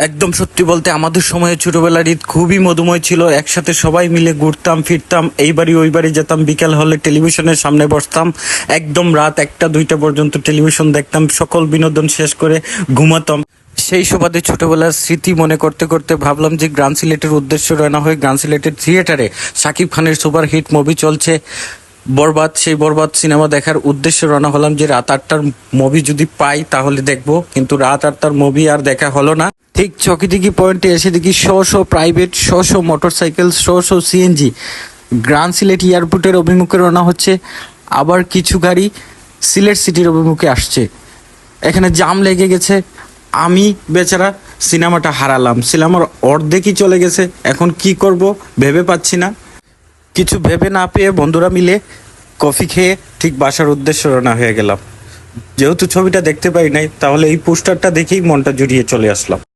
একদম সত্যি বলতে আমাদের সময়ে ছোটবেলার ঈদ খুবই মধুময় ছিল। একসাথে সবাই মিলে ঘুরতাম ফিরতাম, এই বাড়ি ওই বাড়ি যেতাম, বিকাল হলে টেলিভিশনের সামনে বসতাম, একদম রাত 1টা 2টা পর্যন্ত টেলিভিশন দেখতাম, সকল বিনোদন শেষ করে ঘুমাতাম। সেই সুবাদে ছোটবেলার স্মৃতি মনে করতে করতে ভাবলাম যে গ্রান সিলেটের উদ্দেশ্যে রওনা হয়ে গ্রান সিলেটের থিয়েটারে শাকিব খানের সুপার হিট মুভি চলছে বরবাদ, সেই বরবাদ সিনেমা দেখার উদ্দেশ্যে রওনা হলাম যে রাত 8টার মুভি যদি পাই তাহলে দেখবো, কিন্তু রাত 8টার মুভি আর দেখা হলো না। ঠিক চকিদিকি পয়েন্টে এসে দেখি প্রাইভেট, মোটরসাইকেল, সিএনজি গ্রান সিলেট এয়ারপোর্টের অভিমুখে রওনা হচ্ছে। আবার কিছু গাড়ি সিলেট সিটির অভিমুখে আসছে। এখানে জাম লেগে গেছে। আমি বেচারা সিনেমাটা হারালাম, সিনেমার অর্ধেকই চলে গেছে। এখন কি করব ভেবে পাচ্ছি না। কিছু ভেবে না পেয়ে বন্ধুরা মিলে কফি খেয়ে ঠিক বাসার উদ্দেশ্যে রওনা হয়ে গেলাম। যেহেতু ছবিটা দেখতে পাই নাই, তাহলে এই পোস্টারটা দেখেই মনটা জুড়িয়ে চলে আসলাম।